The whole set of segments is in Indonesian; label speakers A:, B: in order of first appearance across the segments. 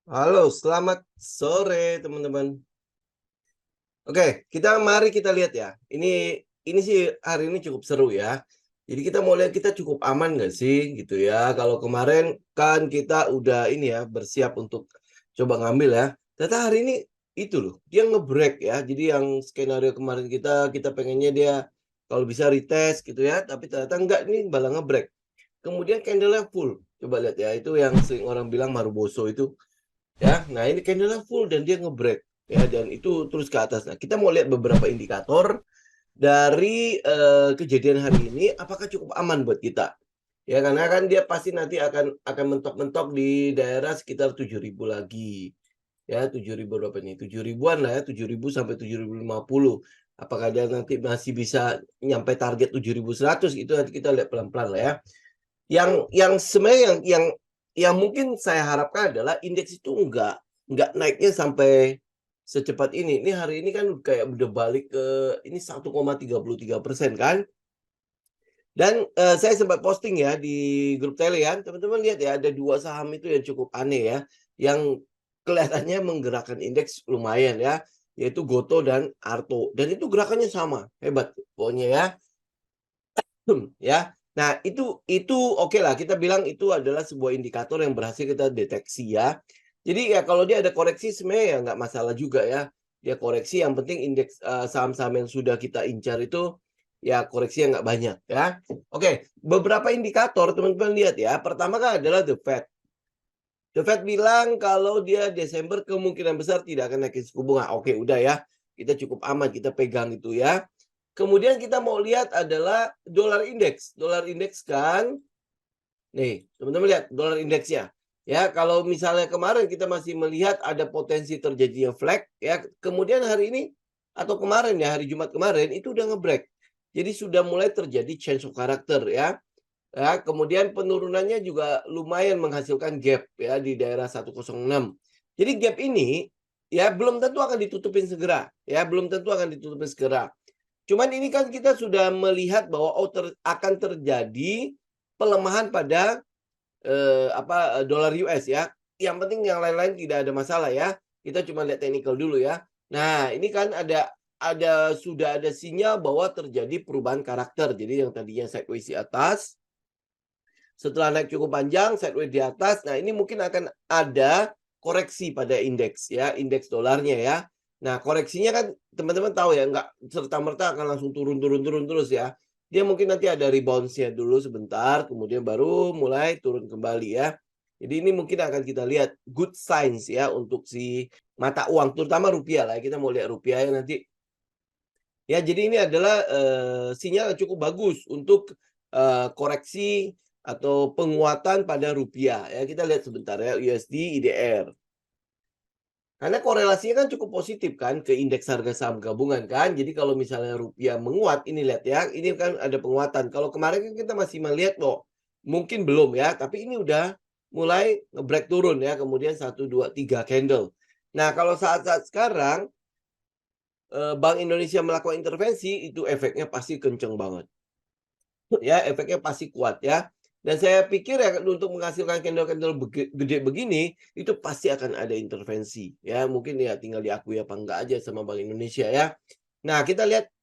A: Halo, selamat sore teman-teman. Oke, mari kita lihat ya. Ini sih hari ini cukup seru ya. Jadi kita mau lihat kita cukup aman nggak sih gitu ya. Kalau kemarin kan kita udah ini ya bersiap untuk coba ngambil ya. Ternyata hari ini itu loh, dia nge-break ya. Jadi yang skenario kemarin kita pengennya dia kalau bisa retest gitu ya, tapi ternyata enggak, ini malah nge-break. Kemudian candle-nya full. Coba lihat ya, itu yang sering orang bilang Maruboso itu. Ya, nah ini candle full dan dia nge-break ya, dan itu terus ke atas. Nah, kita mau lihat beberapa indikator dari kejadian hari ini apakah cukup aman buat kita. Ya, karena kan dia pasti nanti akan mentok-mentok di daerah sekitar 7.000 lagi. Ya, 7.000 berapa nih? 7.000-an lah ya, 7.000 sampai 7.050. Apakah dia nanti masih bisa nyampe target 7.100, itu nanti kita lihat pelan-pelan lah ya. Yang sebenarnya yang mungkin saya harapkan adalah indeks itu enggak naiknya sampai secepat ini. Ini hari ini kan kayak udah balik ke ini 1,33% kan. Dan, saya sempat posting ya di grup Telegram, teman-teman lihat ya ada 2 saham itu yang cukup aneh ya, yang kelihatannya menggerakkan indeks lumayan ya, yaitu Gotoh dan Arto, dan itu gerakannya sama, hebat pokoknya ya. Ya. Nah, itu oke lah, kita bilang itu adalah sebuah indikator yang berhasil kita deteksi ya. Jadi ya kalau dia ada koreksi sebenarnya ya nggak masalah juga ya. Dia koreksi yang penting indeks, saham-saham yang sudah kita incar itu ya koreksi yang nggak banyak ya. Oke, beberapa indikator teman-teman lihat ya. Pertama kan adalah The Fed. The Fed bilang kalau dia Desember kemungkinan besar tidak akan naikin suku bunga. Oke, udah ya. Kita cukup aman, kita pegang itu ya. Kemudian kita mau lihat adalah dolar indeks. Dolar indeks kan, nih teman-teman lihat dolar indeksnya. Ya, kalau misalnya kemarin kita masih melihat ada potensi terjadinya flag, ya kemudian hari ini atau kemarin ya, hari Jumat kemarin itu udah nge-break. Jadi sudah mulai terjadi change of character ya. Ya, kemudian penurunannya juga lumayan menghasilkan gap ya di daerah 106. Jadi gap ini ya belum tentu akan ditutupin segera, ya belum tentu akan ditutupin segera. Cuman ini kan kita sudah melihat bahwa akan terjadi pelemahan pada dolar US ya. Yang penting yang lain-lain tidak ada masalah ya. Kita cuma lihat technical dulu ya. Nah, ini kan sudah ada sinyal bahwa terjadi perubahan karakter. Jadi yang tadinya sideways di atas, setelah naik cukup panjang, sideways di atas. Nah, ini mungkin akan ada koreksi pada indeks ya, indeks dolarnya ya. Nah, koreksinya kan teman-teman tahu ya, nggak serta-merta akan langsung turun terus ya. Dia mungkin nanti ada rebound-nya dulu sebentar, kemudian baru mulai turun kembali ya. Jadi ini mungkin akan kita lihat good signs ya untuk si mata uang, terutama rupiah lah. Kita mau lihat rupiah ya nanti. Ya, jadi ini adalah sinyal yang cukup bagus untuk koreksi atau penguatan pada rupiah ya. Kita lihat sebentar ya USD IDR. Karena korelasinya kan cukup positif kan ke indeks harga saham gabungan kan. Jadi kalau misalnya rupiah menguat, ini lihat ya, ini kan ada penguatan. Kalau kemarin kan kita masih melihat loh, mungkin belum ya, tapi ini udah mulai nge-break turun ya, kemudian 1, 2, 3 candle. Nah, kalau saat-saat sekarang Bank Indonesia melakukan intervensi, itu efeknya pasti kenceng banget. Ya, efeknya pasti kuat ya. Dan saya pikir ya untuk menghasilkan candle-candle gede begini, itu pasti akan ada intervensi ya. Mungkin ya tinggal diakui apa enggak aja sama Bank Indonesia ya. Nah, kita lihat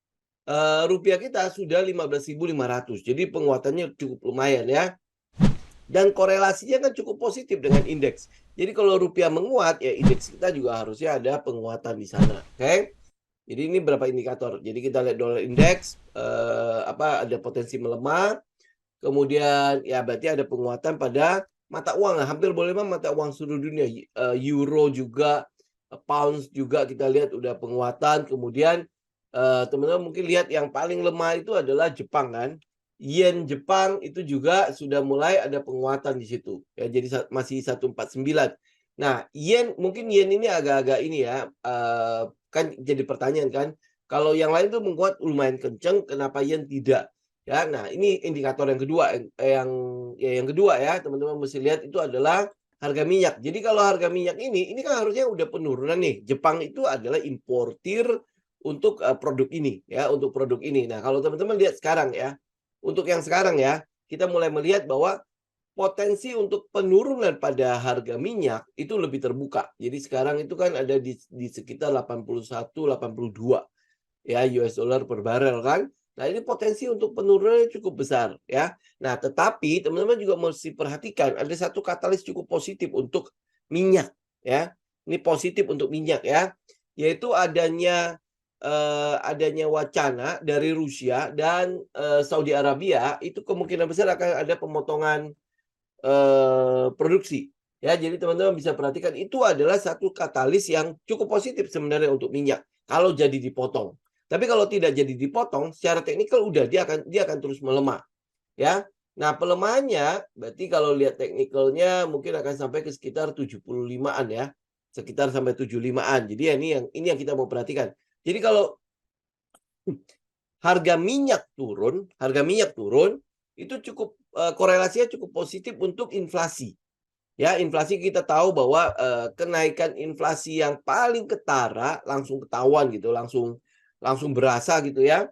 A: rupiah kita sudah 15.500. Jadi penguatannya cukup lumayan ya. Dan korelasinya kan cukup positif dengan indeks. Jadi kalau rupiah menguat ya indeks kita juga harusnya ada penguatan di sana. Oke. Jadi ini berapa indikator. Jadi kita lihat dolar indeks ada potensi melemah. Kemudian ya berarti ada penguatan pada mata uang, hampir boleh mah mata uang seluruh dunia, euro juga, pounds juga kita lihat udah penguatan. Kemudian, teman-teman mungkin lihat yang paling lemah itu adalah Jepang kan. Yen Jepang itu juga sudah mulai ada penguatan di situ, ya jadi masih 149. Nah, mungkin yen ini agak-agak ini ya, kan jadi pertanyaan kan, kalau yang lain tuh menguat lumayan kenceng, kenapa yen tidak? Ya, nah ini indikator yang kedua yang kedua ya, teman-teman mesti lihat itu adalah harga minyak. Jadi kalau harga minyak ini kan harusnya udah penurunan nih. Jepang itu adalah importir untuk produk ini ya, untuk produk ini. Nah, kalau teman-teman lihat sekarang ya, untuk yang sekarang ya, kita mulai melihat bahwa potensi untuk penurunan pada harga minyak itu lebih terbuka. Jadi sekarang itu kan ada di sekitar 81, 82 ya US dollar per barel kan. Nah, ini potensi untuk penurunannya cukup besar ya. Nah, tetapi teman-teman juga mesti perhatikan ada satu katalis cukup positif untuk minyak ya. Ini positif untuk minyak ya, yaitu adanya wacana dari Rusia dan Saudi Arabia itu kemungkinan besar akan ada pemotongan produksi. Ya, jadi teman-teman bisa perhatikan itu adalah satu katalis yang cukup positif sebenarnya untuk minyak kalau jadi dipotong. Tapi kalau tidak jadi dipotong, secara teknikal udah dia akan terus melemah, ya. Nah, pelemahannya berarti kalau lihat teknikalnya mungkin akan sampai ke sekitar 75-an ya. Sekitar sampai 75-an. Jadi ya ini yang kita mau perhatikan. Jadi kalau harga minyak turun itu cukup korelasinya cukup positif untuk inflasi. Ya, inflasi kita tahu bahwa kenaikan inflasi yang paling ketara langsung ketahuan gitu, langsung berasa gitu ya.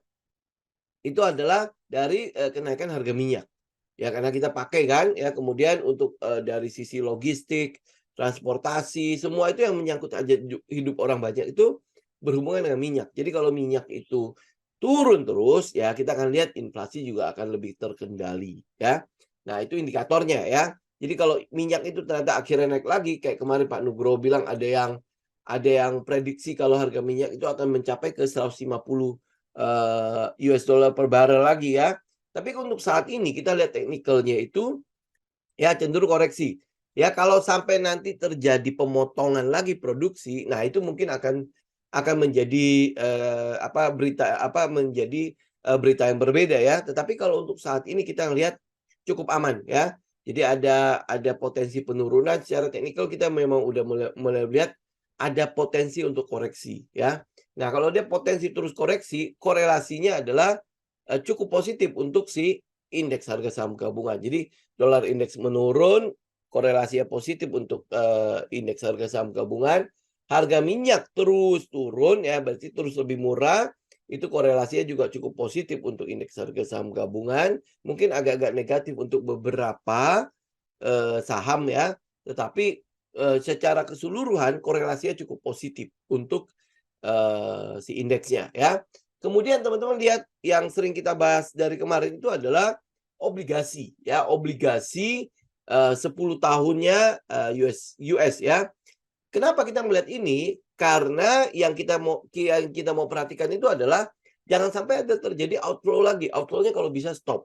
A: Itu adalah dari kenaikan harga minyak. Ya, karena kita pakai kan ya, kemudian untuk dari sisi logistik, transportasi, semua itu yang menyangkut aja hidup orang banyak itu berhubungan dengan minyak. Jadi kalau minyak itu turun terus ya kita akan lihat inflasi juga akan lebih terkendali ya. Nah, itu indikatornya ya. Jadi kalau minyak itu ternyata akhirnya naik lagi kayak kemarin Pak Nugroho bilang ada yang prediksi kalau harga minyak itu akan mencapai ke 150 US dollar per barrel lagi ya. Tapi untuk saat ini kita lihat teknikalnya itu ya cenderung koreksi. Ya kalau sampai nanti terjadi pemotongan lagi produksi, nah itu mungkin akan menjadi berita yang berbeda ya. Tetapi kalau untuk saat ini kita lihat cukup aman ya. Jadi ada potensi penurunan secara teknikal kita memang udah mulai lihat ada potensi untuk koreksi ya. Nah, kalau dia potensi terus koreksi, korelasinya adalah cukup positif untuk si indeks harga saham gabungan. Jadi dolar indeks menurun, korelasinya positif untuk indeks harga saham gabungan. Harga minyak terus turun ya, berarti terus lebih murah. Itu korelasinya juga cukup positif untuk indeks harga saham gabungan. Mungkin agak-agak negatif untuk beberapa saham ya, tetapi secara keseluruhan korelasinya cukup positif untuk si indeksnya ya. Kemudian teman-teman lihat yang sering kita bahas dari kemarin itu adalah obligasi ya, obligasi 10 tahunnya US ya. Kenapa kita melihat ini? Karena yang kita mau perhatikan itu adalah jangan sampai ada terjadi outflow lagi. Outflow-nya kalau bisa stop.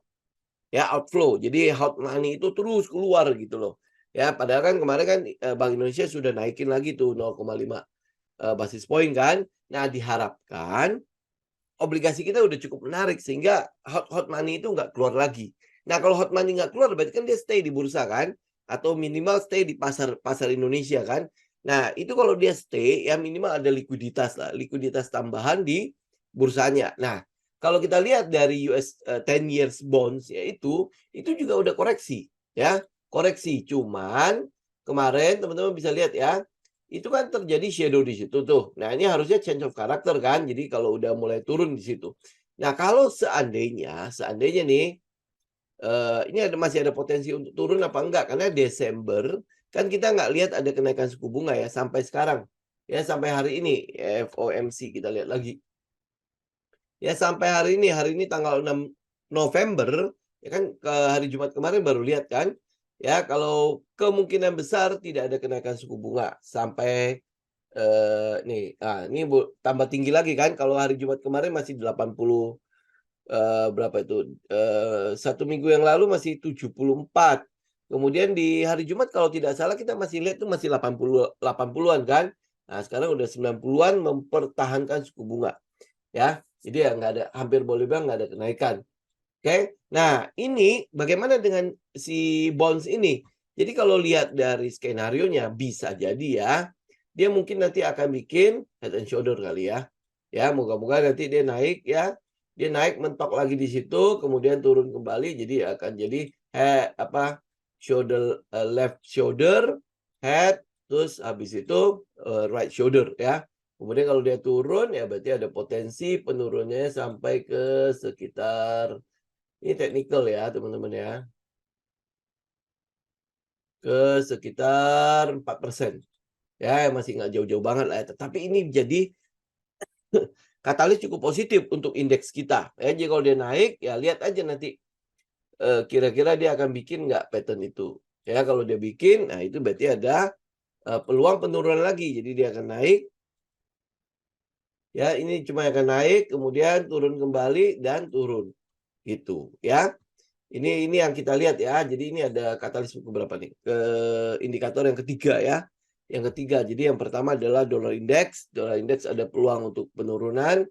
A: Ya, outflow. Jadi hot money itu terus keluar gitu loh. Ya, padahal kan kemarin kan Bank Indonesia sudah naikin lagi tuh 0,5 basis point kan. Nah, diharapkan obligasi kita udah cukup menarik sehingga hot money itu nggak keluar lagi. Nah, kalau hot money nggak keluar berarti kan dia stay di bursa kan, atau minimal stay di pasar pasar Indonesia kan. Nah, itu kalau dia stay ya minimal ada likuiditas lah, likuiditas tambahan di bursanya. Nah, kalau kita lihat dari US 10 years bonds ya itu juga udah koreksi ya, koreksi. Cuman kemarin teman-teman bisa lihat ya, itu kan terjadi shadow di situ tuh. Nah, ini harusnya change of character kan. Jadi kalau udah mulai turun di situ. Nah, kalau seandainya nih ini masih ada potensi untuk turun apa enggak? Karena Desember kan kita nggak lihat ada kenaikan suku bunga ya sampai sekarang. Ya sampai hari ini FOMC kita lihat lagi. Ya sampai hari ini tanggal 6 November, ya kan ke hari Jumat kemarin baru lihat kan. Ya kalau kemungkinan besar tidak ada kenaikan suku bunga sampai ini tambah tinggi lagi kan kalau hari Jumat kemarin masih 80, berapa itu, 1 minggu yang lalu masih 74. Kemudian di hari Jumat kalau tidak salah kita masih lihat tuh masih 80-an kan. Nah sekarang udah 90-an mempertahankan suku bunga, ya. Jadi ya nggak ada, hampir boleh bilang nggak ada kenaikan. Oke. Nah ini bagaimana dengan si bonds ini? Jadi kalau lihat dari skenarionya bisa jadi ya, dia mungkin nanti akan bikin head and shoulder kali ya. Ya, moga-moga nanti dia naik ya. Dia naik mentok lagi di situ, kemudian turun kembali, jadi akan jadi shoulder, left shoulder, head, terus habis itu right shoulder ya. Kemudian kalau dia turun ya berarti ada potensi penurunannya sampai ke sekitar ini teknikal ya teman-teman ya. ke sekitar 4%. Ya, masih nggak jauh-jauh banget lah ya. Tetapi ini jadi katalis cukup positif untuk indeks kita. Ya, jadi kalau dia naik, ya lihat aja nanti kira-kira dia akan bikin nggak pattern itu. Ya, kalau dia bikin, nah itu berarti ada peluang penurunan lagi. Jadi dia akan naik. Ya, ini cuma akan naik, kemudian turun kembali dan turun. Gitu, ya. Ini yang kita lihat ya. Jadi ini ada katalis ke berapa nih? Ke indikator yang ketiga ya. Yang ketiga. Jadi yang pertama adalah dollar index. Dollar index ada peluang untuk penurunan.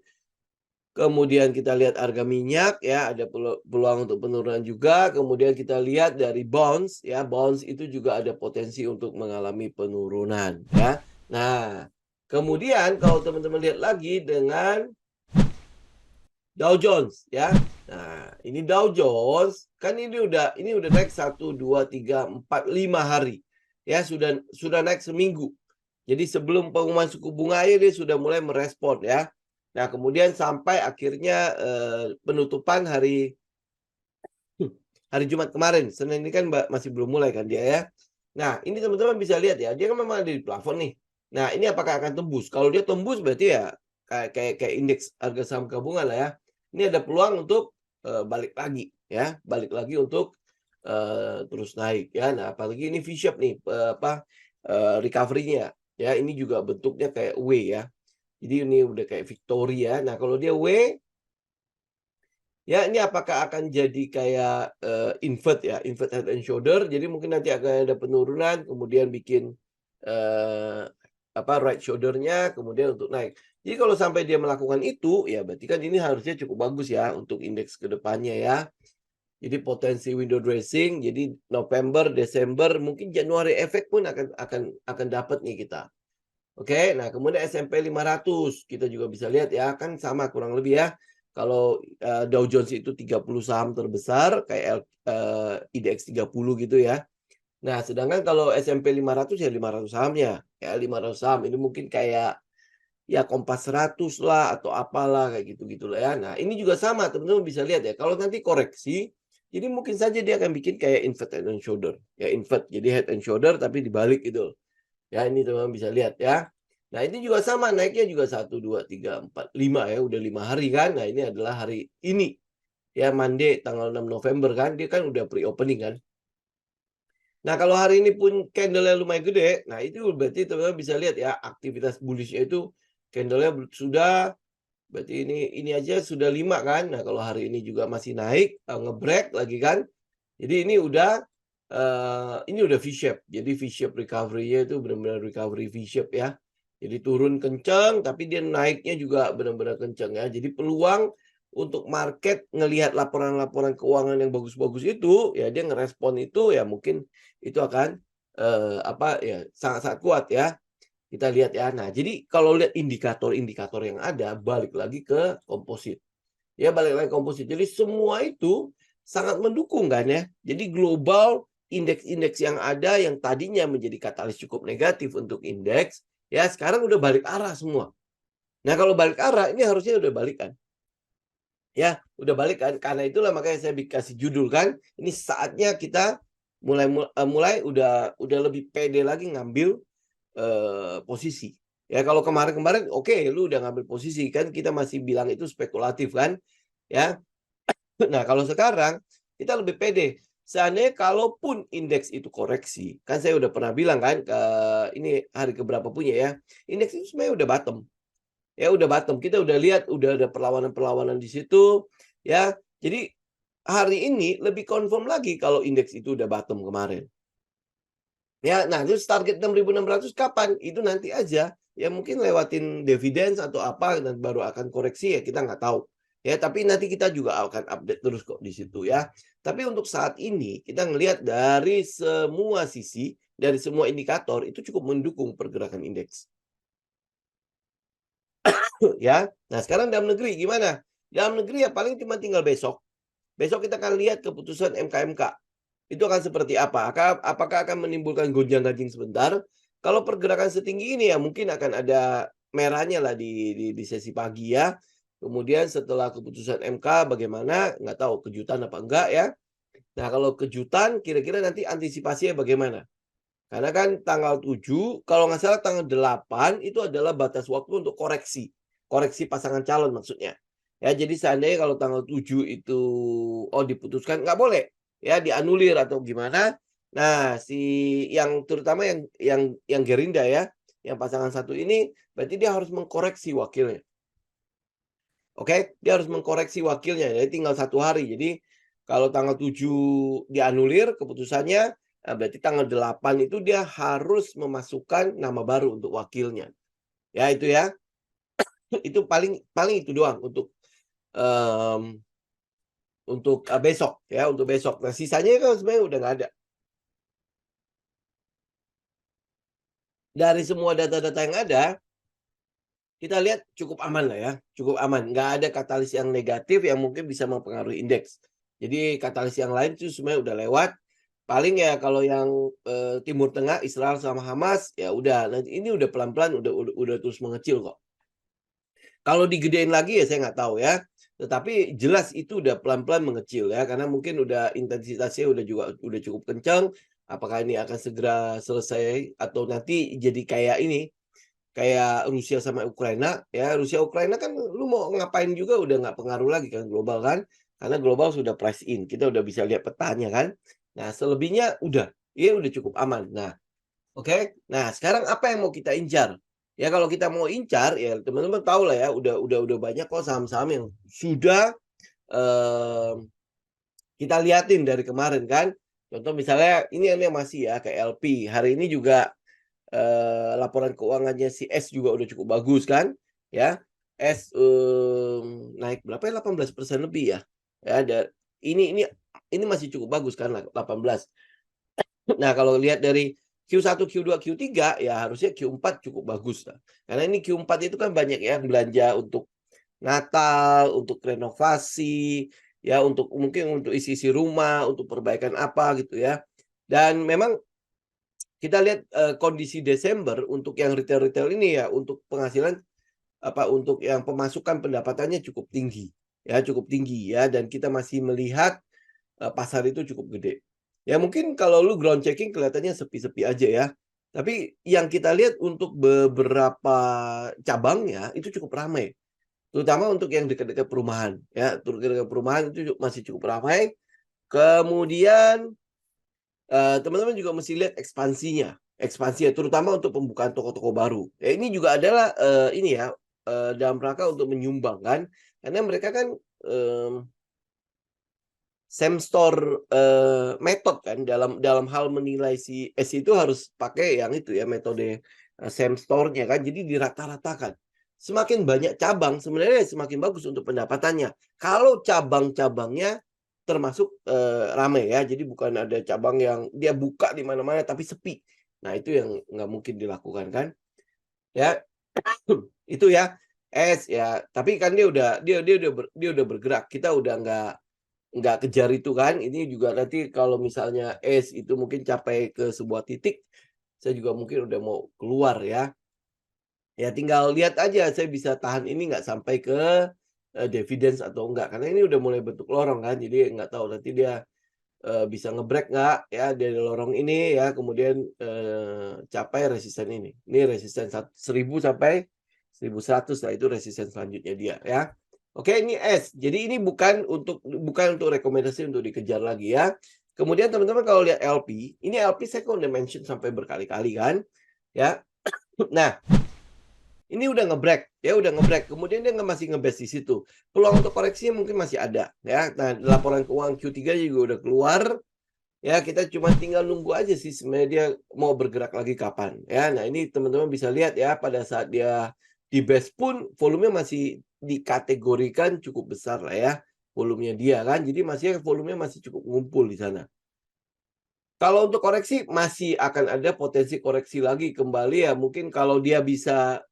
A: Kemudian kita lihat harga minyak ya, ada peluang untuk penurunan juga. Kemudian kita lihat dari bonds ya, bonds itu juga ada potensi untuk mengalami penurunan ya. Nah, kemudian kalau teman-teman lihat lagi dengan Dow Jones ya. Nah, ini Dow Jones kan ini udah naik 1 2 3 4 5 hari. Ya, sudah naik seminggu. Jadi sebelum pengumuman suku bunga aja dia sudah mulai merespon ya. Nah, kemudian sampai akhirnya penutupan hari Jumat kemarin. Senin ini kan masih belum mulai kan dia ya. Nah, ini teman-teman bisa lihat ya, dia kan memang ada di plafon nih. Nah, ini apakah akan tembus? Kalau dia tembus berarti ya kayak indeks harga saham gabungan lah ya. Ini ada peluang untuk balik lagi ya, balik lagi untuk terus naik ya. Nah, apalagi ini V-shape nih recovery-nya ya. Ini juga bentuknya kayak W ya. Jadi ini udah kayak Victory ya. Nah, kalau dia W ya ini apakah akan jadi kayak invert ya, invert head and shoulder. Jadi mungkin nanti akan ada penurunan kemudian bikin right shoulder-nya kemudian untuk naik. Jadi kalau sampai dia melakukan itu ya berarti kan ini harusnya cukup bagus ya untuk indeks ke depannya ya. Jadi potensi window dressing, jadi November, Desember, mungkin Januari efek pun akan dapat nih kita. Oke, nah kemudian S&P 500 kita juga bisa lihat ya, kan sama kurang lebih ya. Kalau Dow Jones itu 30 saham terbesar kayak IDX 30 gitu ya. Nah, sedangkan kalau S&P 500 ya 500 sahamnya. Ya 500 saham ini mungkin kayak ya Kompas 100 lah atau apalah kayak gitu-gitu lah ya. Nah, ini juga sama teman-teman bisa lihat ya. Kalau nanti koreksi, jadi mungkin saja dia akan bikin kayak invert head and shoulder. Ya invert, jadi head and shoulder tapi dibalik gitu. Ya, ini teman-teman bisa lihat ya. Nah, ini juga sama naiknya juga 1 2 3 4 5 ya, udah 5 hari kan. Nah, ini adalah hari ini. Ya, Monday tanggal 6 November kan, dia kan udah pre-opening kan. Nah, kalau hari ini pun candle-nya lumayan gede, nah itu berarti teman-teman bisa lihat ya, aktivitas bullish-nya itu candle-nya sudah berarti ini aja sudah 5 kan. Nah, kalau hari ini juga masih naik, nge-break lagi kan. Jadi ini udah V-shape. Jadi V-shape recovery-nya itu benar-benar recovery V-shape ya. Jadi turun kencang tapi dia naiknya juga benar-benar kencang ya. Jadi peluang untuk market ngelihat laporan-laporan keuangan yang bagus-bagus itu ya dia ngerespon itu ya mungkin itu akan ya sangat-sangat kuat ya. Kita lihat ya. Nah, jadi kalau lihat indikator-indikator yang ada balik lagi ke komposit. Ya balik lagi komposit. Jadi semua itu sangat mendukung kan ya. Jadi global indeks-indeks yang ada yang tadinya menjadi katalis cukup negatif untuk indeks, ya sekarang udah balik arah semua. Nah kalau balik arah ini harusnya udah balik kan. Ya udah balik kan. Karena itulah makanya saya kasih judul kan. Ini saatnya kita mulai udah lebih pede lagi ngambil posisi. Ya kalau kemarin-kemarin oke, lu udah ngambil posisi kan kita masih bilang itu spekulatif kan. Ya. Nah, kalau sekarang kita lebih pede. Seandainya kalaupun indeks itu koreksi, kan saya udah pernah bilang kan ini hari keberapa punya ya. Indeks itu sebenarnya udah bottom. Ya udah bottom. Kita udah lihat udah ada perlawanan-perlawanan di situ ya. Jadi hari ini lebih confirm lagi kalau indeks itu udah bottom kemarin. Ya, nah terus target 6.600 kapan? Itu nanti aja. Ya mungkin lewatin dividends atau apa dan baru akan koreksi ya kita nggak tahu. Ya, tapi nanti kita juga akan update terus kok di situ ya. Tapi untuk saat ini kita ngelihat dari semua sisi, dari semua indikator itu cukup mendukung pergerakan indeks. Ya. Nah, sekarang dalam negeri gimana? Dalam negeri ya paling cuma tinggal besok. Besok kita akan lihat keputusan MK. Itu akan seperti apa? Apakah akan menimbulkan gonjang-ganjing sebentar? Kalau pergerakan setinggi ini ya mungkin akan ada merahnya lah di sesi pagi ya. Kemudian setelah keputusan MK bagaimana? Nggak tahu kejutan apa enggak ya. Nah kalau kejutan kira-kira nanti antisipasinya bagaimana? Karena kan tanggal 7, kalau nggak salah tanggal 8 itu adalah batas waktu untuk koreksi. Koreksi pasangan calon maksudnya. Ya, jadi seandainya kalau tanggal 7 itu diputuskan nggak boleh ya dianulir atau gimana. Nah, yang terutama yang Gerindra ya, yang pasangan satu ini berarti dia harus mengkoreksi wakilnya. Oke, dia harus mengkoreksi wakilnya, jadi tinggal 1 hari. Jadi kalau tanggal 7 dianulir keputusannya, berarti tanggal 8 itu dia harus memasukkan nama baru untuk wakilnya. Ya itu ya. Itu paling paling itu doang mmm, untuk, besok ya, untuk besok. Nah sisanya kan sebenarnya udah nggak ada. Dari semua data-data yang ada, kita lihat cukup aman lah ya, cukup aman. Nggak ada katalis yang negatif yang mungkin bisa mempengaruhi indeks. Jadi katalis yang lain itu sebenarnya udah lewat. Paling ya kalau yang, Timur Tengah, Israel sama Hamas, ya udah, nanti ini udah pelan-pelan udah terus mengecil kok. Kalau digedein lagi ya saya nggak tahu ya, tetapi jelas itu udah pelan-pelan mengecil ya, karena mungkin udah intensitasnya udah cukup kencang. Apakah ini akan segera selesai atau nanti jadi kayak ini, kayak Rusia sama Ukraina, ya Rusia Ukraina kan lu mau ngapain juga udah nggak pengaruh lagi kan global kan, karena global sudah price in, kita udah bisa lihat petanya kan. Nah selebihnya udah, ya udah cukup aman. Nah, oke. Nah sekarang apa yang mau kita incar? Ya kalau kita mau incar ya teman-teman tahu lah ya udah banyak kok saham-saham yang sudah, mmm, kita liatin dari kemarin kan. Contoh misalnya ini masih ya kayak LP, hari ini juga laporan keuangannya si S juga udah cukup bagus kan, ya. S, naik berapa ya, 18% lebih ya. Ya ini masih cukup bagus kan 18. Nah kalau lihat dari Q1, Q2, Q3 ya harusnya Q4 cukup bagus lah. Karena ini Q4 itu kan banyak ya belanja untuk Natal, untuk renovasi, ya mungkin untuk isi-isi rumah, untuk perbaikan apa gitu ya. Dan memang kita lihat, kondisi Desember untuk yang retail-retail ini ya, untuk penghasilan untuk yang pemasukan pendapatannya cukup tinggi ya, dan kita masih melihat, pasar itu cukup gede. Ya mungkin kalau lu ground checking kelihatannya sepi-sepi aja ya, tapi yang kita lihat untuk beberapa cabangnya itu cukup ramai, terutama untuk yang dekat-dekat perumahan ya, dekat-dekat perumahan itu masih cukup ramai. Kemudian teman-teman juga mesti lihat ekspansinya terutama untuk pembukaan toko-toko baru. Ya ini juga adalah, ini ya, dalam rangka untuk menyumbang kan, karena mereka kan, same store, method kan dalam dalam hal menilai si S itu harus pakai yang itu ya metode, same store-nya kan, jadi dirata-ratakan. Semakin banyak cabang sebenarnya semakin bagus untuk pendapatannya, kalau cabang-cabangnya termasuk, rame ya, jadi bukan ada cabang yang dia buka di mana-mana tapi sepi. Nah itu yang nggak mungkin dilakukan kan, ya. Itu ya, S ya, tapi kan dia udah bergerak, kita udah nggak kejar itu kan. Ini juga nanti kalau misalnya S itu mungkin capai ke sebuah titik, saya juga mungkin udah mau keluar ya. Ya tinggal lihat aja saya bisa tahan ini nggak sampai ke, dividends atau enggak, karena ini udah mulai bentuk lorong kan, jadi nggak tahu nanti dia, bisa nge-break nggak ya dari lorong ini ya, kemudian, capai resisten ini. Ini resisten 1.000 sampai 1.100 lah itu resisten selanjutnya dia ya. Oke ini S, jadi ini bukan untuk rekomendasi untuk dikejar lagi ya. Kemudian teman-teman kalau lihat LP, ini LP saya kan udah mention sampai berkali-kali kan, ya. Nah ini udah nge-break, ya udah nge-break, kemudian dia masih nge-base di situ. Peluang untuk koreksinya mungkin masih ada, ya. Nah, laporan keuangan Q3 juga udah keluar, ya kita cuma tinggal nunggu aja sih sebenarnya dia mau bergerak lagi kapan, ya. Nah, ini teman-teman bisa lihat ya pada saat dia di-base pun volumenya masih dikategorikan cukup besar lah ya, volumenya dia kan. Jadi volumenya masih cukup ngumpul di sana. Kalau untuk koreksi masih akan ada potensi koreksi lagi kembali ya mungkin kalau dia bisa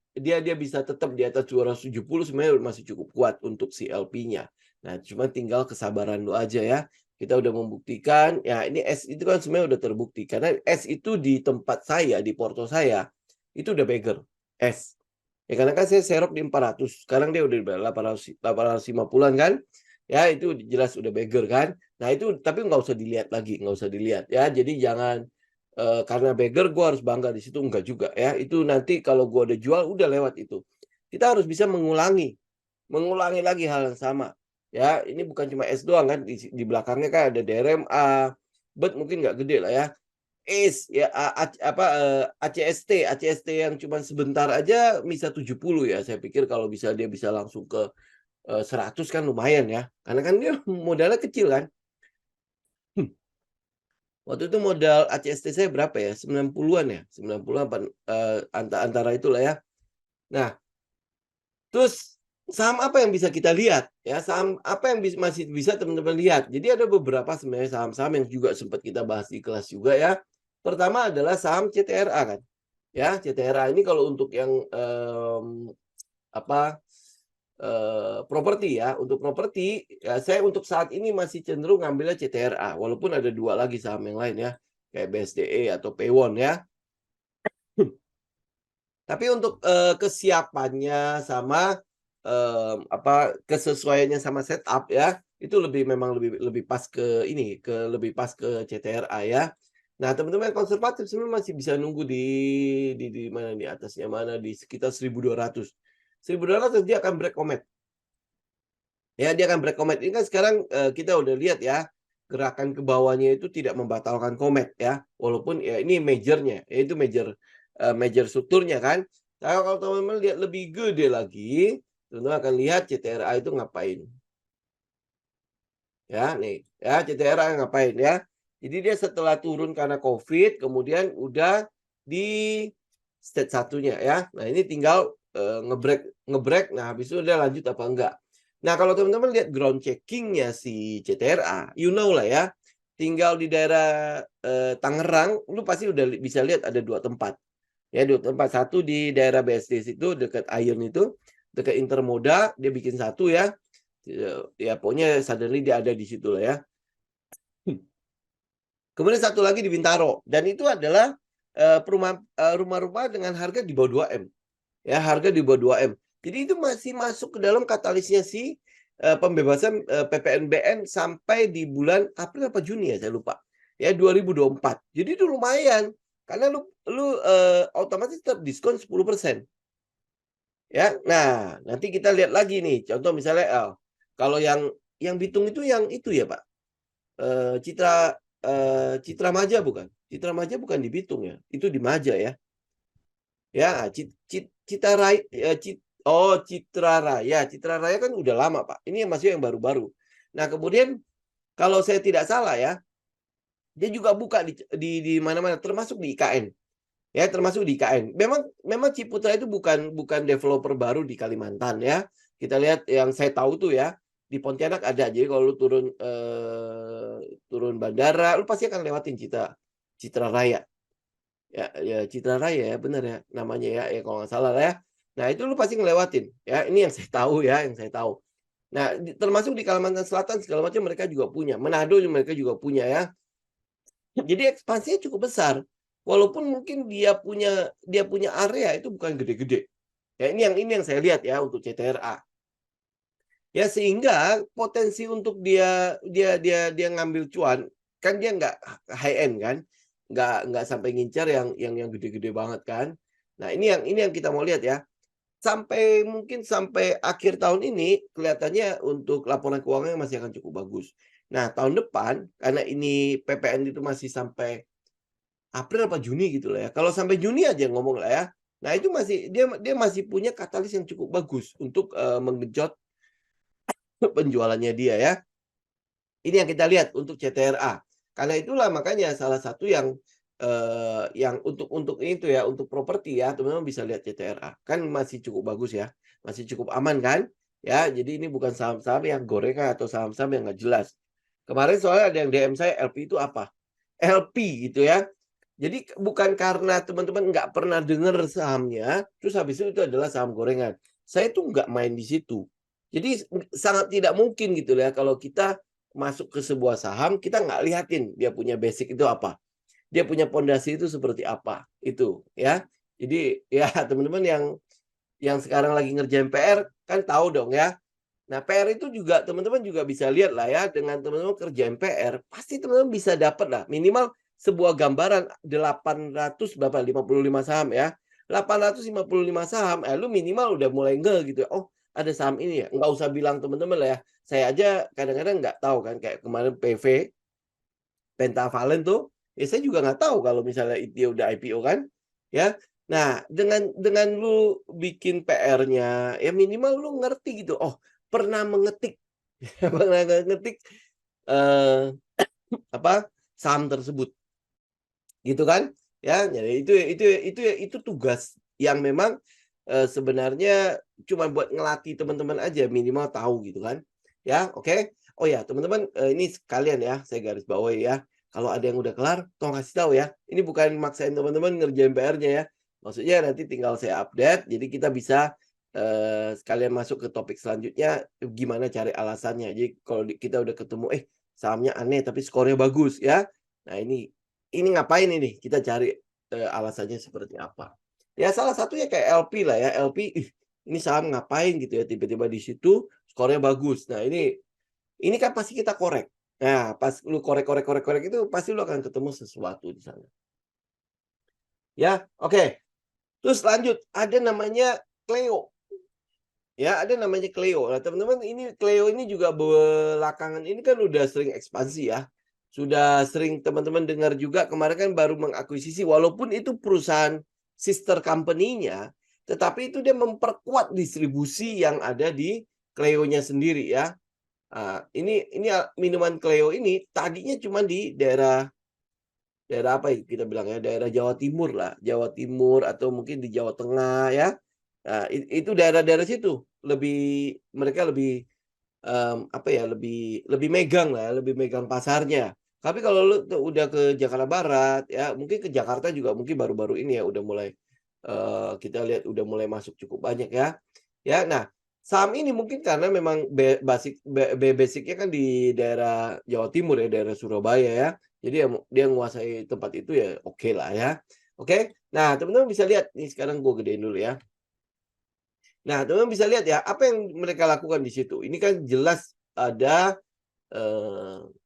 A: tetap di atas 270 sebenarnya masih cukup kuat untuk si LP-nya. Nah, cuma tinggal kesabaran lu aja ya. Kita udah membuktikan, ya ini S itu kan sebenarnya udah terbukti karena S itu di tempat saya, di porto saya, itu udah beggar, S. Ya karena kan saya serok di 400, sekarang dia udah di 850-an kan. Ya itu jelas udah beggar kan. Nah itu tapi nggak usah dilihat lagi, nggak usah dilihat ya. Jadi jangan, karena beggar gue harus bangga di situ, enggak juga ya. Itu nanti kalau gue udah jual udah lewat itu. Kita harus bisa mengulangi lagi hal yang sama. Ya, ini bukan cuma S doang kan, di belakangnya kan ada DRMA, BET mungkin nggak gede lah ya. ACE ya, ACST yang cuma sebentar aja bisa 70 ya. Saya pikir kalau dia bisa langsung ke 100 kan lumayan ya. Karena kan dia modalnya kecil kan. Waktu itu modal ACST saya berapa ya? 90-an ya? 90-an antara itulah ya. Nah, terus saham apa yang bisa kita lihat? Ya, saham apa yang masih bisa teman-teman lihat? Jadi ada beberapa sebenarnya saham-saham yang juga sempat kita bahas di kelas juga ya. Pertama adalah saham CTRA kan. Ya, CTRA ini kalau untuk yang properti ya, untuk properti ya saya untuk saat ini masih cenderung ngambilnya CTRA walaupun ada dua lagi saham yang lain ya, kayak BSDE atau Pewon ya. Tapi untuk kesiapannya sama kesesuaiannya sama setup ya, itu memang lebih pas ke ini, lebih pas ke CTRA ya. Nah, teman-teman yang konservatif sebenarnya masih bisa nunggu di mana nih atasnya mana di sekitar 1.200. 1.200 dia akan break comet. Ya, dia akan break comet. Ini kan sekarang kita udah lihat ya, gerakan ke bawahnya itu tidak membatalkan comet ya. Walaupun ya ini majornya, yaitu major strukturnya kan. Nah, kalau teman-teman lihat lebih gede lagi, teman-teman akan lihat CTRA itu ngapain. Ya, nih, ya CTRA ngapain ya. Jadi dia setelah turun karena COVID, kemudian udah di stage satunya ya. Nah, ini tinggal ngebrek, nah habis itu dia lanjut apa enggak. Nah, kalau teman-teman lihat ground checking-nya si CTRA, you know lah ya. Tinggal di daerah Tangerang, lu pasti udah bisa lihat ada dua tempat. Ya, dua tempat. Satu di daerah BSD situ, dekat Iron itu, dekat Intermoda, dia bikin satu ya. Ya, pokoknya suddenly dia ada di situ lah ya. Kemudian satu lagi di Bintaro. Dan itu adalah rumah-rumah dengan harga di bawah 2M. Ya, harga di bawah 2M. Jadi itu masih masuk ke dalam katalisnya si pembebasan PPNBM sampai di bulan April apa Juni ya, saya lupa. Ya, 2024. Jadi itu lumayan. Karena lu otomatis tetap diskon 10%. Ya, nah nanti kita lihat lagi nih. Contoh misalnya kalau yang Bitung itu yang itu ya, Pak. Citra Maja bukan? Citra Maja bukan di Bitung ya. Itu di Maja ya. Ya, Citra Raya, Citra Raya. Citra Raya kan udah lama, Pak. Ini yang masih yang baru-baru. Nah, kemudian kalau saya tidak salah ya, dia juga buka di mana-mana termasuk di IKN. Ya, termasuk di IKN. Memang Ciputra itu bukan developer baru di Kalimantan ya. Kita lihat yang saya tahu tuh ya, di Pontianak ada. Jadi kalau lu turun bandara, lu pasti akan lewatin Citra Raya. Ya Citra Raya ya, benar ya namanya ya, kalau nggak salah lah ya. Nah, itu lu pasti ngelewatin ya. Ini yang saya tahu ya, yang saya tahu. Nah, termasuk di Kalimantan Selatan segala macam mereka juga punya. Manado mereka juga punya ya. Jadi ekspansinya cukup besar. Walaupun mungkin dia punya area itu bukan gede-gede. Ya, ini yang saya lihat ya untuk CTRA. Ya, sehingga potensi untuk dia ngambil cuan kan dia nggak high end kan. Nggak sampai ngincar yang gede-gede banget kan. Nah, ini yang kita mau lihat ya. Mungkin sampai akhir tahun ini kelihatannya untuk laporan keuangannya masih akan cukup bagus. Nah, tahun depan karena ini PPN itu masih sampai April apa Juni gitu lah ya. Kalau sampai Juni aja ngomong lah ya. Nah, itu masih dia masih punya katalis yang cukup bagus untuk menggenjot penjualannya dia ya. Ini yang kita lihat untuk CTRA. Karena itulah makanya salah satu yang untuk itu ya, untuk properti ya, teman-teman bisa lihat CTRA. Kan masih cukup bagus ya. Masih cukup aman kan? Ya, jadi ini bukan saham-saham yang gorengan atau saham-saham yang nggak jelas. Kemarin soalnya ada yang DM saya, LP itu apa? LP gitu ya. Jadi bukan karena teman-teman nggak pernah dengar sahamnya, terus habis itu adalah saham gorengan. Saya tuh nggak main di situ. Jadi sangat tidak mungkin gitu ya kalau kita masuk ke sebuah saham, kita nggak lihatin dia punya basic itu apa. Dia punya pondasi itu seperti apa. Itu ya. Jadi ya teman-teman yang sekarang lagi ngerjain PR kan tahu dong ya. Nah, PR itu juga teman-teman juga bisa lihat lah ya, dengan teman-teman kerjain PR, pasti teman-teman bisa dapat lah minimal sebuah gambaran 800 berapa, 55 saham ya. 855 saham, lu minimal udah mulai gitu ya, "Oh, ada saham ini ya." Nggak usah bilang teman-teman lah ya. Saya aja kadang-kadang nggak tahu kan, kayak kemarin PV, Pentavalent tuh, ya saya juga nggak tahu kalau misalnya dia udah IPO kan, ya. Nah, dengan lu bikin PR-nya, ya minimal lu ngerti gitu, oh pernah mengetik, pernah ngetik, eee, apa, saham tersebut, gitu kan. Ya, jadi itu tugas yang memang, sebenarnya cuma buat ngelatih teman-teman aja, minimal tahu gitu kan. Ya, oke. Oh ya, teman-teman, ini sekalian ya, saya garis bawahi ya. Kalau ada yang udah kelar, tolong kasih tahu ya. Ini bukan maksain teman-teman ngerjain PR-nya ya. Maksudnya nanti tinggal saya update, jadi kita bisa, sekalian masuk ke topik selanjutnya, gimana cari alasannya. Jadi kalau kita udah ketemu, sahamnya aneh tapi skornya bagus ya. Nah ini ngapain ini? Kita cari, alasannya seperti apa. Ya salah satunya kayak LP lah ya, LP, ini saham ngapain gitu ya, tiba-tiba di situ skornya bagus. Nah ini kan pasti kita korek. Nah pas lu korek itu pasti lu akan ketemu sesuatu di sana. Ya, oke. Terus lanjut, ada namanya Cleo. Ya, ada namanya Cleo. Nah, teman-teman ini Cleo ini juga belakangan ini kan udah sering ekspansi ya. Sudah sering teman-teman dengar juga kemarin kan baru mengakuisisi walaupun itu perusahaan sister company-nya, tetapi itu dia memperkuat distribusi yang ada di Cleo-nya sendiri ya. Ini minuman Cleo ini tadinya cuma di daerah daerah apa ya kita bilang ya, daerah Jawa Timur lah, Jawa Timur atau mungkin di Jawa Tengah ya. Nah, itu daerah-daerah situ mereka lebih, apa ya, lebih lebih megang lah, lebih megang pasarnya. Tapi kalau lu tuh udah ke Jakarta Barat ya, mungkin ke Jakarta juga mungkin baru-baru ini ya udah mulai, kita lihat udah mulai masuk cukup banyak ya. Ya, nah saham ini mungkin karena memang basic-nya kan di daerah Jawa Timur ya, daerah Surabaya ya. Jadi ya dia menguasai tempat itu ya oke lah ya. Oke, nah teman-teman bisa lihat nih sekarang gue gedein dulu ya. Nah, teman-teman bisa lihat ya, apa yang mereka lakukan di situ. Ini kan jelas ada,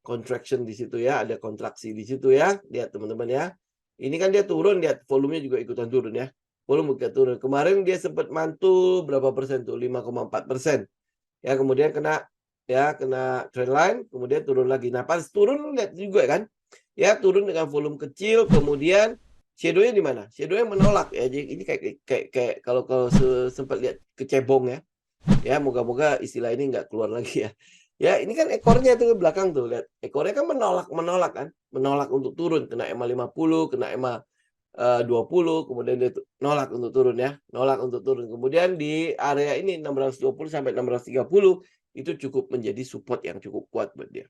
A: contraction di situ ya, ada kontraksi di situ ya. Lihat teman-teman ya. Ini kan dia turun, lihat volumenya juga ikutan turun ya. Volume juga turun. Kemarin dia sempat mantul berapa persen tuh, 5,4%. Ya, kemudian kena trendline, kemudian turun lagi. Nah, pas turun lihat juga kan, ya turun dengan volume kecil, kemudian shadow-nya di mana? Shadow-nya menolak ya. Jadi ini kayak kalau sempat lihat kecebong ya. Ya, moga-moga istilah ini nggak keluar lagi ya. Ya, ini kan ekornya tuh ke belakang tuh, lihat. Ekornya kan menolak kan, menolak untuk turun, kena EMA 50, kena EMA 20, kemudian dia nolak untuk turun ya, nolak untuk turun. Kemudian di area ini 620 sampai 630 itu cukup menjadi support yang cukup kuat buat dia.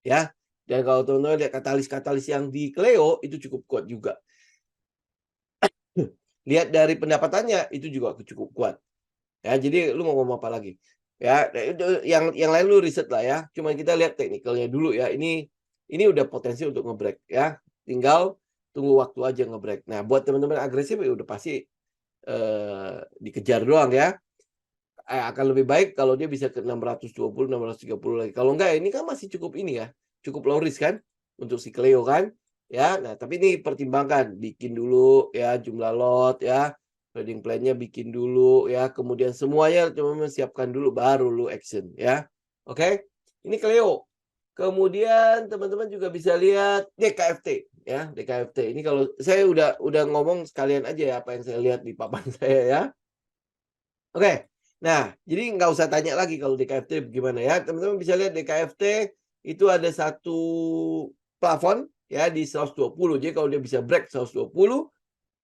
A: Ya. Dan kalau teman-teman lihat katalis-katalis yang di Cleo itu cukup kuat juga. Lihat dari pendapatannya itu juga cukup kuat. Ya, jadi lu mau ngomong apa lagi? Ya, itu yang lain lu riset lah ya. Cuman kita lihat teknikalnya dulu ya. Ini udah potensi untuk nge-break ya. Tinggal tunggu waktu aja nge-break. Nah, buat teman-teman agresif ya udah pasti dikejar doang ya. Akan lebih baik kalau dia bisa ke 620, 630 lagi. Kalau enggak ini kan masih cukup ini ya. Cukup low risk kan untuk si Cleo kan. Ya, nah tapi ini pertimbangkan bikin dulu ya jumlah lot ya. Trading plan-nya bikin dulu ya, kemudian semuanya cuma siapkan dulu baru lu action ya. Oke. Ini Cleo. Kemudian teman-teman juga bisa lihat DKFT ya, DKFT. Ini kalau saya udah ngomong sekalian aja ya apa yang saya lihat di papan saya ya. Oke. Nah, jadi nggak usah tanya lagi kalau DKFT gimana ya. Teman-teman bisa lihat DKFT itu ada satu plafon ya di 120. Jadi kalau dia bisa break 120,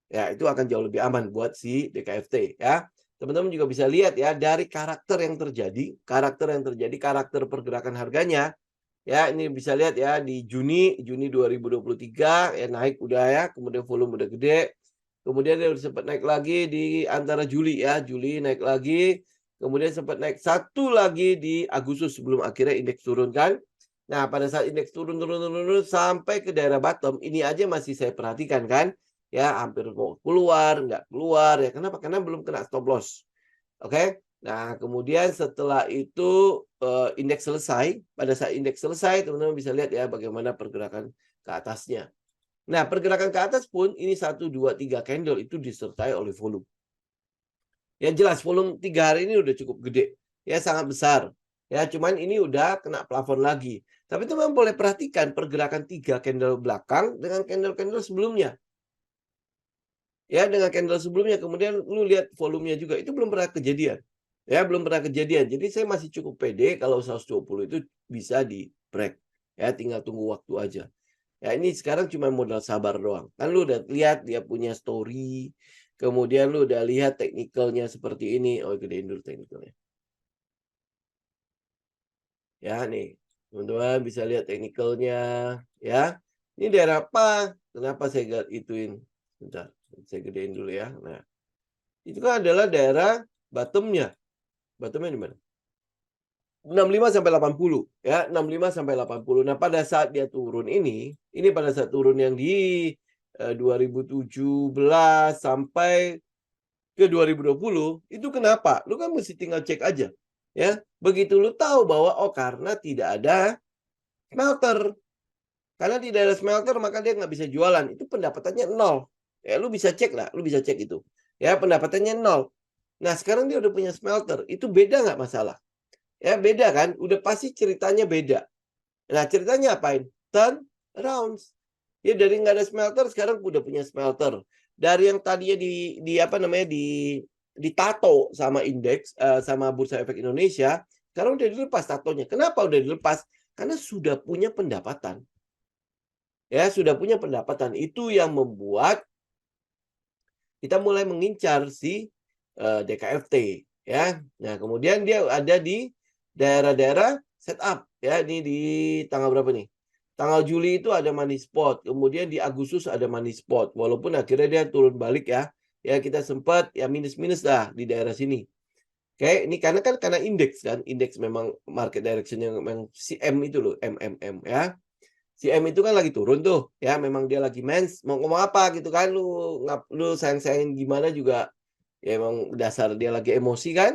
A: ya itu akan jauh lebih aman buat si DKFT ya. Teman-teman juga bisa lihat ya dari karakter yang terjadi, karakter pergerakan harganya. Ya, ini bisa lihat ya di Juni 2023 ya naik udah ya, kemudian volume udah gede. Kemudian dia sempat naik lagi di antara Juli ya, Juli naik lagi. Kemudian sempat naik satu lagi di Agustus sebelum akhirnya indeks turun kan. Nah, pada saat indeks turun sampai ke daerah bottom, ini aja masih saya perhatikan kan. Ya, hampir mau keluar, nggak keluar ya. Kenapa? Karena belum kena stop loss. Oke. Nah, kemudian setelah itu indeks selesai. Pada saat indeks selesai, teman-teman bisa lihat ya bagaimana pergerakan ke atasnya. Nah, pergerakan ke atas pun ini 1, 2, 3 candle itu disertai oleh volume. Yang jelas volume 3 hari ini udah cukup gede. Ya, sangat besar. Ya, cuman ini udah kena plafon lagi. Tapi teman boleh perhatikan pergerakan 3 candle belakang dengan candle-candle sebelumnya. Ya, dengan candle sebelumnya, kemudian lu lihat volumenya juga, itu belum pernah kejadian. Ya, belum pernah kejadian. Jadi saya masih cukup pede kalau 120 itu bisa di break. Ya, tinggal tunggu waktu aja. Ya, ini sekarang cuma modal sabar doang. Kan lu udah lihat dia punya story, kemudian lu udah lihat teknikalnya seperti ini. Oh, gedein dulu teknikalnya. Ya, nih. Teman-teman bisa lihat teknikalnya, ya. Ini daerah apa? Kenapa saya ituin? Bentar, saya gedein dulu ya. Nah, itu kan adalah daerah bottomnya. Bottomnya di mana? 65 sampai 80 ya, 65 sampai 80. Nah, pada saat dia turun ini pada saat turun yang di 2017 sampai ke 2020 itu kenapa? Lu kan mesti tinggal cek aja. Ya, begitu lu tahu bahwa oh karena tidak ada smelter. Karena tidak ada smelter maka dia nggak bisa jualan. Itu pendapatannya nol. Ya, lu bisa cek lah, lu bisa cek itu. Ya, pendapatannya nol. Nah, sekarang dia udah punya smelter. Itu beda nggak masalah? Ya, beda kan? Udah pasti ceritanya beda. Nah, ceritanya apain? Turn around. Ya, dari nggak ada smelter sekarang udah punya smelter. Dari yang tadinya di apa namanya ditato sama indeks sama Bursa Efek Indonesia, sekarang udah dilepas tatonya. Kenapa udah dilepas? Karena sudah punya pendapatan. Ya, sudah punya pendapatan. Itu yang membuat kita mulai mengincar si DKFT ya. Nah, kemudian dia ada di daerah-daerah setup ya. Ini di tanggal berapa nih? Tanggal Juli itu ada money spot, kemudian di Agustus ada money spot. Walaupun akhirnya dia turun balik ya. Ya, kita sempat ya minus-minus lah di daerah sini. Oke, ini karena indeks kan, indeks memang market direction yang memang CM itu loh, MMM ya. Si M itu kan lagi turun tuh, ya memang dia lagi mens, mau ngomong apa gitu kan, lu sayang-sayangin gimana juga, ya emang dasar dia lagi emosi kan.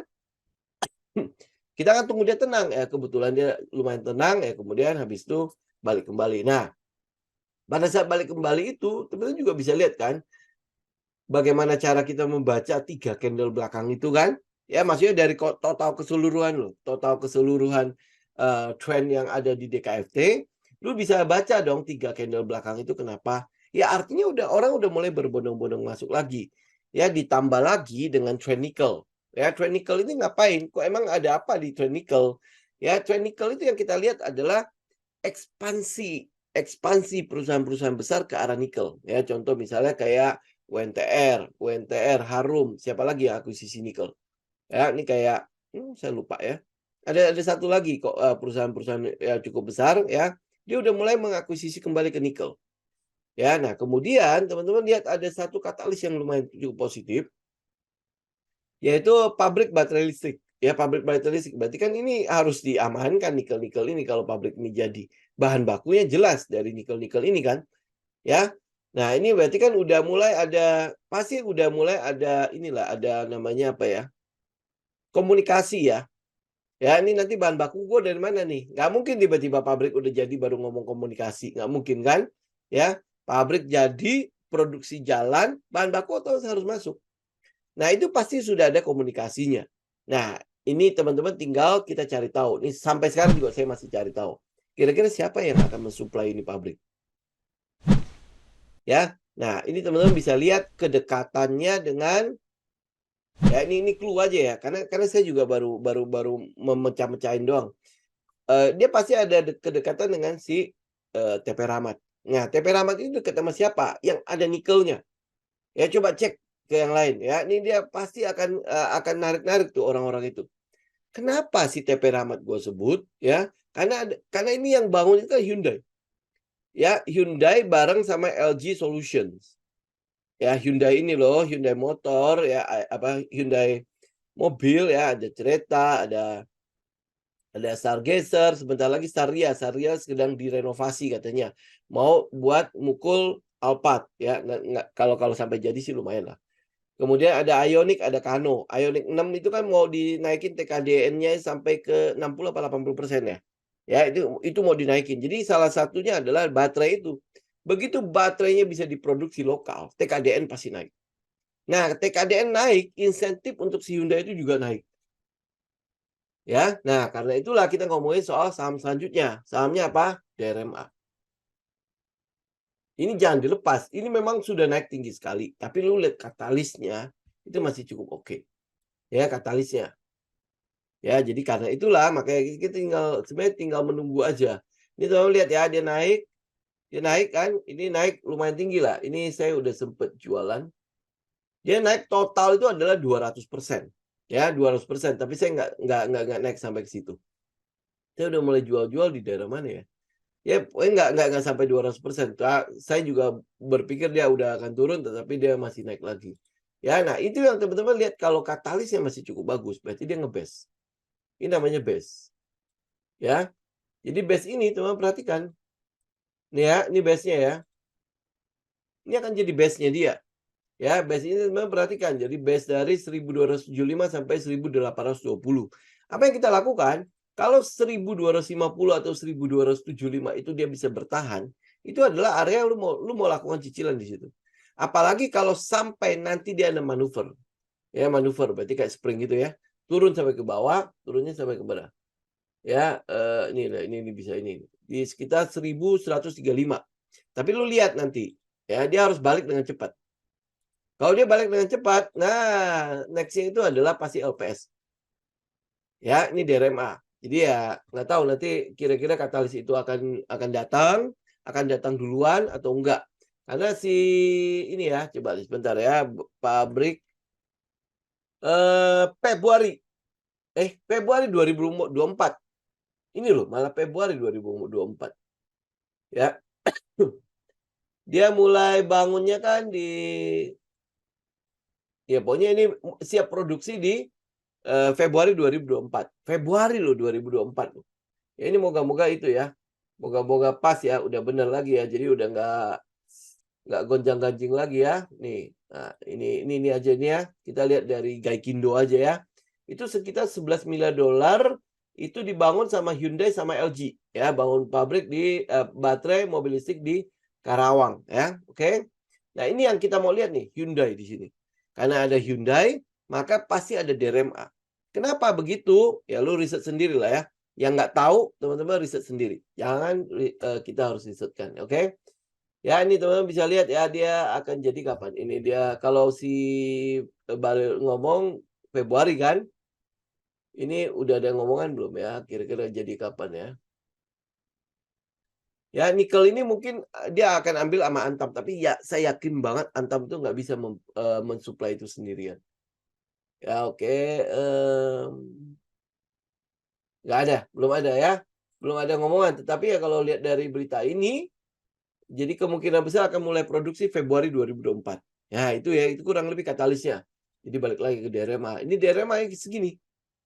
A: Kita kan tunggu dia tenang, ya kebetulan dia lumayan tenang, ya kemudian habis itu balik kembali. Nah, pada saat balik kembali itu, teman-teman juga bisa lihat kan, bagaimana cara kita membaca 3 candle belakang itu kan. Ya maksudnya dari total keseluruhan loh, total keseluruhan trend yang ada di DKFT, lu bisa baca dong 3 candle belakang itu kenapa. Ya artinya orang udah mulai berbondong-bondong masuk lagi. Ya ditambah lagi dengan trend nickel. Ya trend nickel ini ngapain? Kok emang ada apa di trend nickel? Ya trend nickel itu yang kita lihat adalah ekspansi perusahaan-perusahaan besar ke arah nikel. Ya contoh misalnya kayak UNTR, Harum, siapa lagi yang akuisisi nikel? Ya, ini kayak saya lupa ya. Ada satu lagi kok perusahaan-perusahaan ya cukup besar ya. Dia udah mulai mengakuisisi kembali ke nikel. Ya, nah kemudian teman-teman lihat ada satu katalis yang lumayan cukup positif, yaitu pabrik baterai listrik. Ya, pabrik baterai listrik. Berarti kan ini harus diamankan nikel-nikel ini kalau pabrik ini jadi. Bahan bakunya jelas dari nikel-nikel ini kan. Ya. Nah, ini berarti kan udah mulai ada pasti udah mulai ada inilah ada namanya apa ya? Komunikasi ya. Ya, ini nanti bahan baku gue dari mana nih? Nggak mungkin tiba-tiba pabrik udah jadi baru ngomong komunikasi. Nggak mungkin kan? Ya, pabrik jadi, produksi jalan, bahan baku harus masuk. Nah, itu pasti sudah ada komunikasinya. Nah, ini teman-teman tinggal kita cari tahu. Ini sampai sekarang juga saya masih cari tahu. Kira-kira siapa yang akan mensuplai ini pabrik? Ya. Nah, ini teman-teman bisa lihat kedekatannya dengan ya ini clue aja ya. Karena saya juga baru memecah-mecahin doang. Dia pasti ada kedekatan dengan si TP Ramat. Nah, TP Ramat itu dekat sama siapa? Yang ada nikelnya. Ya coba cek ke yang lain ya. Ini dia pasti akan narik-narik tuh orang-orang itu. Kenapa si TP Ramat gue sebut ya? Karena ini yang bangun itu kan Hyundai. Ya, Hyundai bareng sama LG Solutions. Ya, Hyundai ini loh, Hyundai motor ya Hyundai mobil ya, ada kereta, ada Stargazer, sebentar lagi Staria sedang direnovasi katanya. Mau buat mukul Alphard ya. Kalau sampai jadi sih lumayan lah. Kemudian ada Ioniq, ada Kano. Ioniq 6 itu kan mau dinaikin TKDN-nya sampai ke 60 atau 80% ya. Ya, itu mau dinaikin. Jadi salah satunya adalah baterai itu. Begitu baterainya bisa diproduksi lokal, TKDN pasti naik. Nah, TKDN naik, insentif untuk si Hyundai itu juga naik. Ya, nah karena itulah kita ngomongin soal saham selanjutnya. Sahamnya apa? DRMA. Ini jangan dilepas. Ini memang sudah naik tinggi sekali. Tapi lu lihat katalisnya, itu masih cukup oke. Ya, katalisnya. Ya, jadi karena itulah makanya kita sebenarnya tinggal menunggu aja. Ini teman lihat ya, dia naik kan, ini naik lumayan tinggi lah. Ini saya udah sempet jualan. Dia naik total itu adalah 200%. Ya, 200%. Tapi saya nggak naik sampai ke situ. Saya udah mulai jual-jual di daerah mana ya? Ya, pokoknya nggak sampai 200%. Saya juga berpikir dia udah akan turun, tetapi dia masih naik lagi. Ya, nah itu yang teman-teman lihat kalau katalisnya masih cukup bagus, berarti dia nge-base. Ini namanya base. Ya, jadi base ini teman perhatikan. Nih ya, ini base-nya ya. Ini akan jadi base-nya dia. Ya, base ini teman perhatikan. Jadi base dari 1275 sampai 1820. Apa yang kita lakukan? Kalau 1250 atau 1275 itu dia bisa bertahan, itu adalah area yang lu mau lakukan cicilan di situ. Apalagi kalau sampai nanti dia ada manuver. Ya, manuver berarti kayak spring gitu ya. Turun sampai ke bawah, turunnya sampai ke bawah. Ya, ini bisa ini. Di sekitar 1135. Tapi lu lihat nanti, ya dia harus balik dengan cepat. Kalau dia balik dengan cepat, nah next-nya itu adalah pasti LPS. Ya, ini DRMA. Jadi ya nggak tahu nanti kira-kira katalis itu akan datang duluan atau enggak. Karena si ini ya, coba sebentar ya, pabrik Februari. Februari 2024. Ini loh, malah Februari 2024. Ya. Dia mulai bangunnya kan ya pokoknya ini siap produksi di Februari 2024. Februari loh 2024 loh. Ya ini moga-moga itu ya. Moga-moga pas ya, udah bener lagi ya. Jadi udah nggak gonjang-ganjing lagi ya. Nih, nah ini aja nih ya. Kita lihat dari Gaikindo aja ya. Itu sekitar 11 miliar dolar itu dibangun sama Hyundai sama LG ya, bangun pabrik di baterai mobil listrik di Karawang ya. Oke. Nah, ini yang kita mau lihat nih, Hyundai di sini. Karena ada Hyundai, maka pasti ada DRMA. Kenapa begitu? Ya lu riset sendiri lah ya. Yang nggak tahu, teman-teman riset sendiri. Jangan kita harus risetkan, oke? Ya ini teman-teman bisa lihat ya dia akan jadi kapan. Ini dia kalau si Balil ngomong Februari kan. Ini udah ada ngomongan belum ya? Kira-kira jadi kapan ya? Ya nikel ini mungkin dia akan ambil sama Antam. Tapi ya saya yakin banget Antam itu nggak bisa mensuplai itu sendirian. Ya oke. Nggak ada, belum ada ya. Belum ada ngomongan. Tetapi ya kalau lihat dari berita ini, jadi kemungkinan besar akan mulai produksi Februari 2024. Ya itu ya, itu kurang lebih katalisnya. Jadi balik lagi ke DRMA. Ini DRMA yang segini.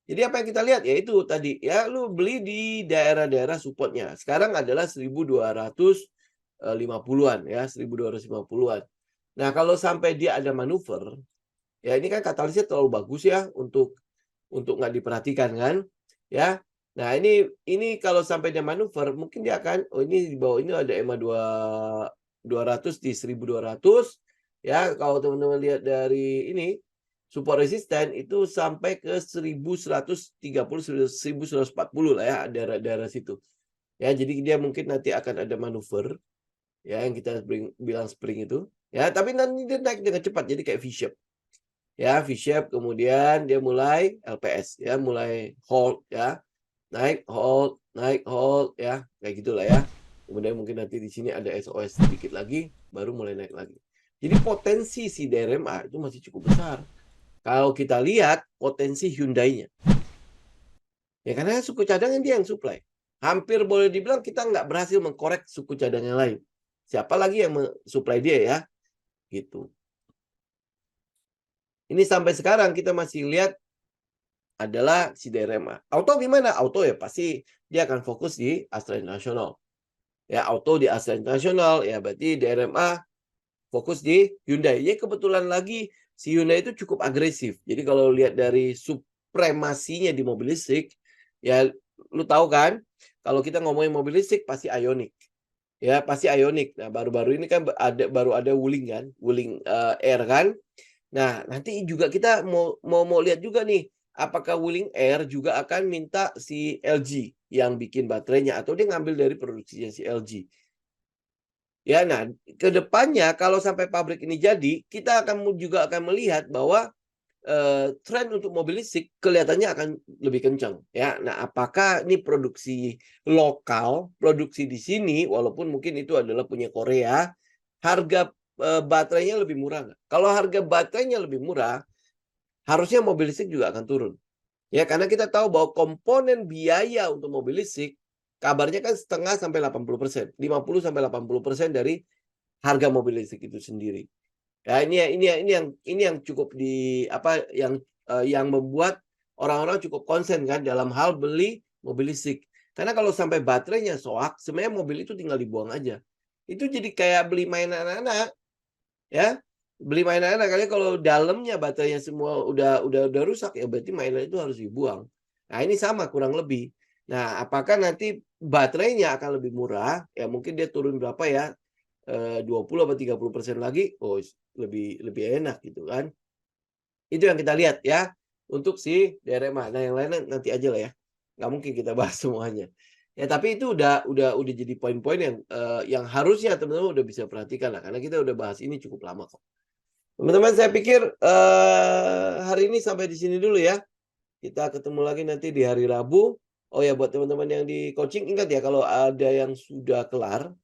A: Jadi apa yang kita lihat? Ya itu tadi. Ya lu beli di daerah-daerah supportnya. Sekarang adalah 1250-an ya. 1250-an. Nah kalau sampai dia ada manuver, ya ini kan katalisnya terlalu bagus ya untuk nggak diperhatikan kan. Ya. Nah, ini kalau sampai dia manuver, mungkin dia akan ini di bawah ini ada EMA 200 di 1200 ya. Kalau teman-teman lihat dari ini support resisten itu sampai ke 1130 1140 lah ya, daerah-daerah situ. Ya, jadi dia mungkin nanti akan ada manuver ya yang kita bilang spring itu. Ya, tapi nanti dia naik dengan cepat jadi kayak V-shape. Ya, V-shape kemudian dia mulai LPS ya, mulai hold ya. Naik hold ya, kayak gitulah ya. Kemudian mungkin nanti di sini ada SOS sedikit lagi, baru mulai naik lagi. Jadi potensi si DRMA itu masih cukup besar. Kalau kita lihat potensi Hyundai-nya. Ya karena suku cadangan dia yang supply. Hampir boleh dibilang kita nggak berhasil mengkorek suku cadang yang lain. Siapa lagi yang mensuplai dia ya? Gitu. Ini sampai sekarang kita masih lihat adalah si DRMA. Auto gimana? Auto ya pasti dia akan fokus di Astra International. Ya auto di Astra International ya berarti DRMA fokus di Hyundai. Ya kebetulan lagi si Hyundai itu cukup agresif. Jadi kalau lihat dari supremasinya di mobil listrik, ya lu tahu kan, kalau kita ngomongin mobil listrik pasti Ioniq. Ya, pasti Ioniq. Nah, baru-baru ini kan baru ada Wuling kan, Wuling Air kan. Nah, nanti juga kita mau lihat juga nih, apakah Wuling Air juga akan minta si LG yang bikin baterainya atau dia ngambil dari produksinya si LG. Ya, nah, ke depannya kalau sampai pabrik ini jadi, kita juga akan melihat bahwa tren untuk mobil listrik kelihatannya akan lebih kencang ya. Nah, apakah ini produksi lokal, produksi di sini walaupun mungkin itu adalah punya Korea, harga baterainya lebih murah nggak? Kalau harga baterainya lebih murah, harusnya mobil listrik juga akan turun. Ya, karena kita tahu bahwa komponen biaya untuk mobil listrik kabarnya kan setengah sampai 80%, 50 sampai 80% dari harga mobil listrik itu sendiri. Ya, ini yang cukup yang membuat orang-orang cukup konsen kan dalam hal beli mobil listrik. Karena kalau sampai baterainya soak, sebenarnya mobil itu tinggal dibuang aja. Itu jadi kayak beli mainan anak-anak, ya. Beli mainan anak kali kalau dalamnya baterainya semua udah rusak ya berarti mainan itu harus dibuang. Nah, ini sama kurang lebih. Nah, apakah nanti baterainya akan lebih murah? Ya mungkin dia turun berapa ya? 20 atau 30% lagi, oh lebih lebih enak gitu kan. Itu yang kita lihat ya, untuk si DRMA. Nah yang lain nanti aja lah ya, nggak mungkin kita bahas semuanya. Ya tapi itu udah jadi poin-poin yang harusnya teman-teman udah bisa perhatikan lah, karena kita udah bahas ini cukup lama kok. Teman-teman saya pikir, hari ini sampai di sini dulu ya. Kita ketemu lagi nanti di hari Rabu. Oh ya buat teman-teman yang di coaching ingat ya kalau ada yang sudah kelar,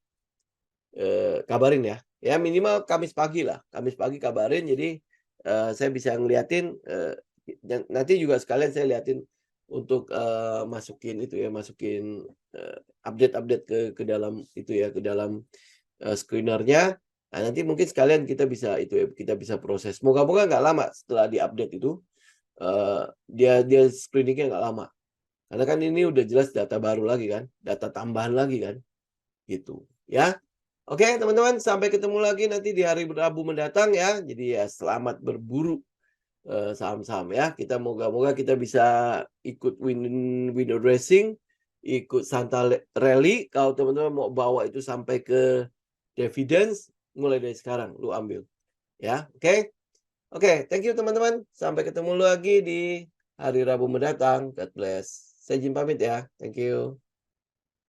A: kabarin ya. Ya minimal Kamis pagi lah, Kamis pagi kabarin jadi, saya bisa ngeliatin, dan nanti juga sekalian saya liatin untuk, masukin itu ya, masukin, update-update ke dalam itu ya, ke dalam, screener-nya. Nah nanti mungkin sekalian kita bisa itu ya, kita bisa proses. Moga-moga nggak lama setelah di-update itu, dia dia screening-nya nggak lama. Karena kan ini udah jelas data baru lagi kan, data tambahan lagi kan, gitu, ya. Oke, teman-teman, sampai ketemu lagi nanti di hari Rabu mendatang ya. Jadi ya selamat berburu saham-saham ya. Kita moga-moga kita bisa ikut window dressing, ikut Santa Rally. Kalau teman-teman mau bawa itu sampai ke dividends, mulai dari sekarang lu ambil ya. Oke. Oke, thank you teman-teman. Sampai ketemu lagi di hari Rabu mendatang. God bless. Saya izin pamit ya. Thank you.